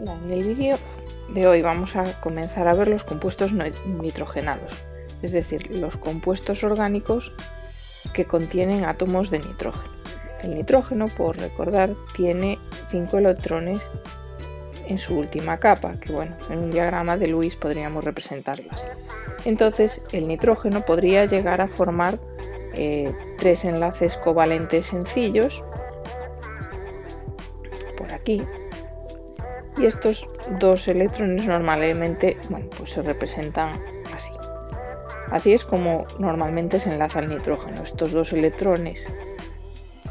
Hola, en el vídeo de hoy vamos a comenzar a ver los compuestos nitrogenados, es decir, los compuestos orgánicos que contienen átomos de nitrógeno. El nitrógeno, por recordar, tiene 5 electrones en su última capa, que bueno, en un diagrama de Lewis podríamos representarlo así. Entonces, el nitrógeno podría llegar a formar 3 enlaces covalentes sencillos, por aquí, y estos 2 electrones normalmente, bueno, pues se representan así. Así es como normalmente se enlaza el nitrógeno. Estos 2 electrones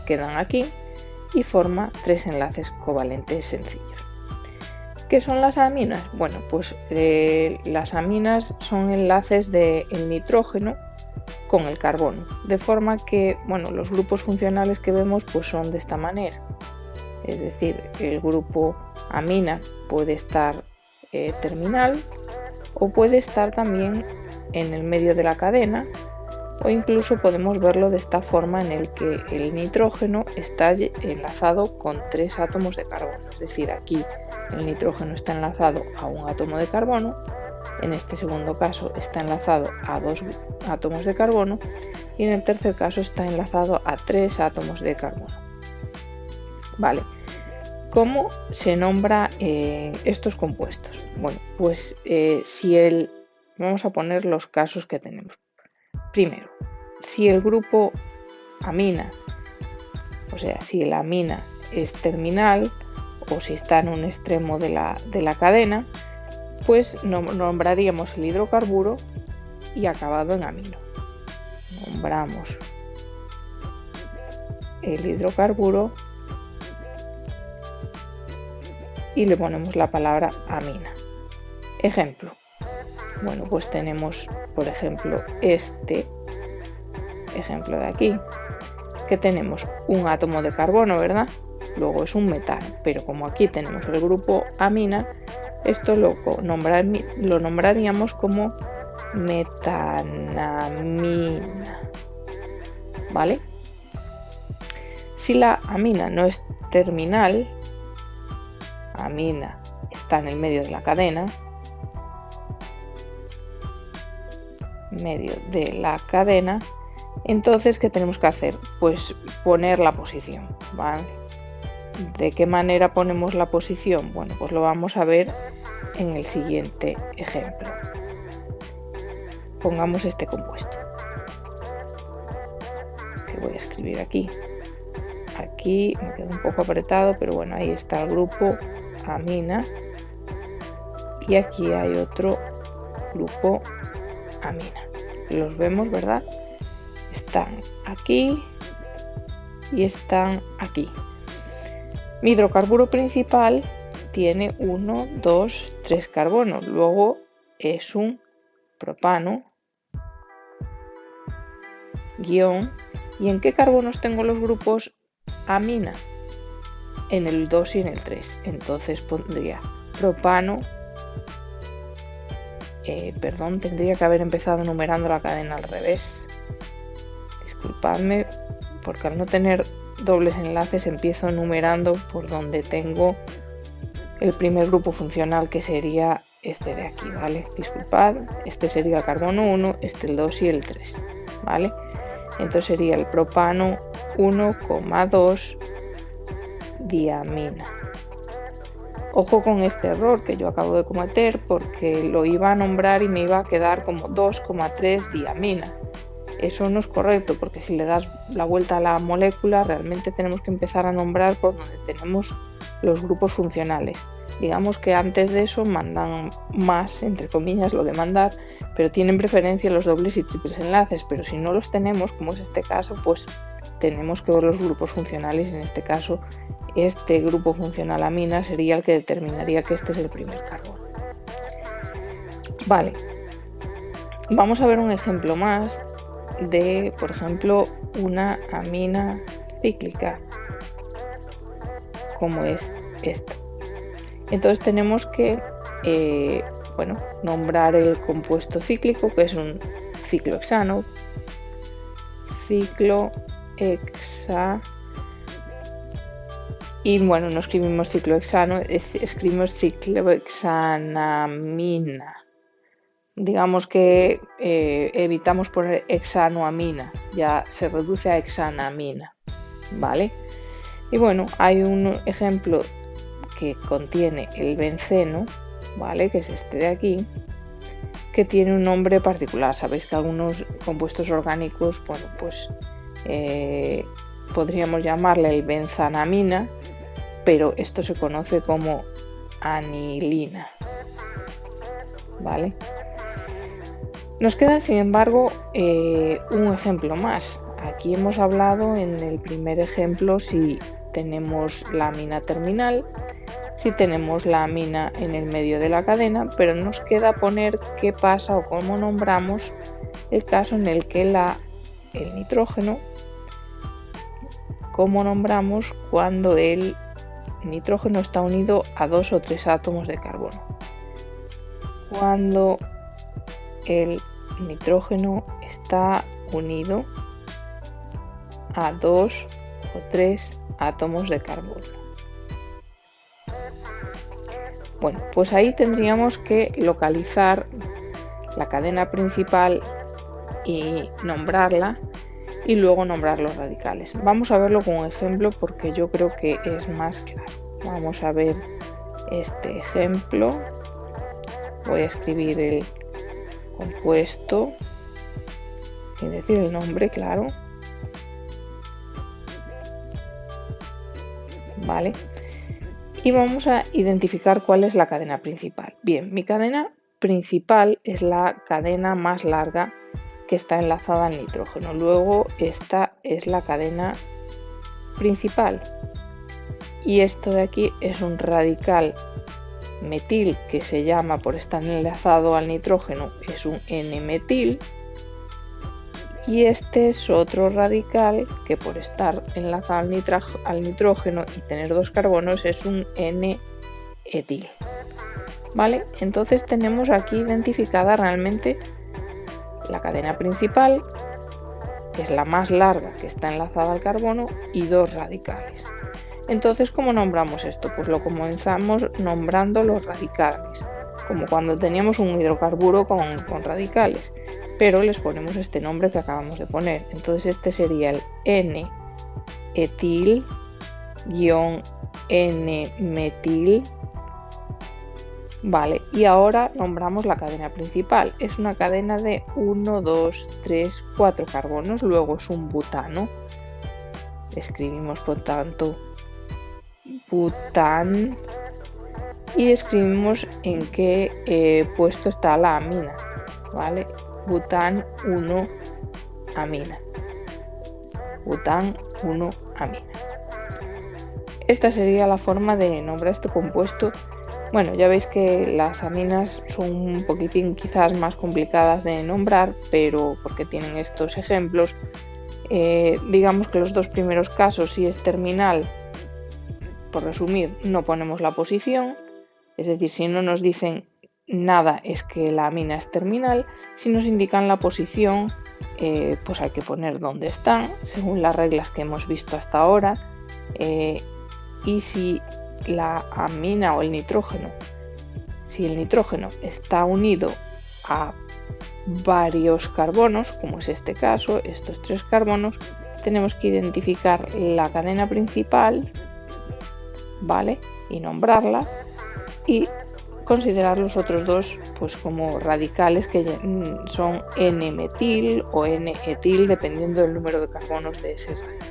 quedan aquí y forma 3 enlaces covalentes sencillos. ¿Qué son las aminas? Bueno, pues las aminas son enlaces del nitrógeno con el carbono, de forma que, bueno, los grupos funcionales que vemos pues son de esta manera. Es decir, el grupo amina puede estar terminal o puede estar también en el medio de la cadena, o incluso podemos verlo de esta forma en el que el nitrógeno está enlazado con 3 átomos de carbono. Es decir, aquí el nitrógeno está enlazado a un átomo de carbono, en este segundo caso está enlazado a 2 átomos de carbono y en el tercer caso está enlazado a 3 átomos de carbono. Vale, ¿cómo se nombra estos compuestos? Bueno, pues vamos a poner los casos que tenemos. Primero, si el grupo amina, o sea, si la amina es terminal o si está en un extremo de la cadena, pues nombraríamos el hidrocarburo y acabado en amino. Nombramos el hidrocarburo y le ponemos la palabra amina. Ejemplo. Bueno, pues tenemos, por ejemplo, este ejemplo de aquí, que tenemos un átomo de carbono, ¿verdad? Luego es un metano, pero como aquí tenemos el grupo amina, esto lo nombraríamos como metanamina, ¿vale? Si la amina no es terminal, amina está en el medio de la cadena, entonces ¿qué tenemos que hacer? Pues poner la posición, ¿vale? ¿De qué manera ponemos la posición? Bueno, pues lo vamos a ver en el siguiente ejemplo. Pongamos este compuesto, que voy a escribir aquí me queda un poco apretado, pero bueno, ahí está el grupo amina y aquí hay otro grupo amina. Los vemos, ¿verdad? Están aquí y están aquí. Mi hidrocarburo principal tiene 1, 2, 3 carbonos. Luego es un propano, guión. ¿Y en qué carbonos tengo los grupos amina? En el 2 y en el 3. Entonces pondría propano. Tendría que haber empezado numerando la cadena al revés. Disculpadme, porque al no tener dobles enlaces empiezo numerando por donde tengo el primer grupo funcional, que sería este de aquí, ¿vale? Disculpad, este sería el carbono 1, este el 2 y el 3, ¿vale? Entonces sería el propano 1,2 diamina. Ojo con este error que yo acabo de cometer, porque lo iba a nombrar y me iba a quedar como 2,3 diamina. Eso no es correcto, porque si le das la vuelta a la molécula realmente tenemos que empezar a nombrar por donde tenemos los grupos funcionales. Digamos que antes de eso mandan más, entre comillas, lo de mandar, pero tienen preferencia los dobles y triples enlaces, pero si no los tenemos, como es este caso, pues tenemos que ver los grupos funcionales. En este caso, este grupo funcional amina sería el que determinaría que este es el primer carbono. Vale, vamos a ver un ejemplo más de, por ejemplo, una amina cíclica, como es esta. Entonces tenemos que nombrar el compuesto cíclico, que es un ciclohexano, Y bueno, no escribimos ciclohexano, escribimos ciclohexanamina. Digamos que evitamos poner hexanoamina, ya se reduce a hexanamina, ¿vale? Y bueno, hay un ejemplo que contiene el benceno, ¿vale? Que es este de aquí, que tiene un nombre particular. Sabéis que algunos compuestos orgánicos, bueno, pues podríamos llamarle el benzanamina, pero esto se conoce como anilina, ¿vale? Nos queda, sin embargo, un ejemplo más. Aquí hemos hablado en el primer ejemplo si tenemos la amina terminal, si tenemos la amina en el medio de la cadena, pero nos queda poner qué pasa o cómo nombramos el caso en el que el nitrógeno, cómo nombramos cuando el nitrógeno está unido a 2 o 3 átomos de carbono. Cuando el nitrógeno está unido a 2 o 3 átomos de carbono. Bueno, pues ahí tendríamos que localizar la cadena principal y nombrarla, y luego nombrar los radicales. Vamos a verlo con un ejemplo porque yo creo que es más claro. Vamos a ver este ejemplo. Voy a escribir el compuesto y decir el nombre, claro. Vale. Y vamos a identificar cuál es la cadena principal. Bien, mi cadena principal es la cadena más larga que está enlazada al nitrógeno. Luego esta es la cadena principal. Y esto de aquí es un radical metil que se llama, por estar enlazado al nitrógeno, es un N-metil. Y este es otro radical que por estar enlazado al nitrógeno y tener 2 carbonos es un N-etil. ¿Vale? Entonces tenemos aquí identificada realmente la cadena principal, que es la más larga que está enlazada al carbono, y 2 radicales. Entonces, ¿cómo nombramos esto? Pues lo comenzamos nombrando los radicales, como cuando teníamos un hidrocarburo con radicales, pero les ponemos este nombre que acabamos de poner. Entonces este sería el N-etil-N-metil. Vale, y ahora nombramos la cadena principal. Es una cadena de 1, 2, 3, 4 carbonos, luego es un butano. Escribimos por tanto bután y escribimos en qué puesto está la amina, ¿vale? Bután 1 amina. Bután 1 amina. Esta sería la forma de nombrar este compuesto. Bueno, ya veis que las aminas son un poquitín quizás más complicadas de nombrar, pero porque tienen estos ejemplos, digamos que los 2 primeros casos, si es terminal, por resumir, no ponemos la posición, es decir, si no nos dicen nada es que la amina es terminal. Si nos indican la posición, pues hay que poner dónde están, según las reglas que hemos visto hasta ahora, y si la amina o el nitrógeno, si el nitrógeno está unido a varios carbonos, como es este caso, estos 3 carbonos, tenemos que identificar la cadena principal, ¿vale? Y nombrarla, y considerar los otros 2 pues como radicales, que son N-metil o N-etil, dependiendo del número de carbonos de ese radical.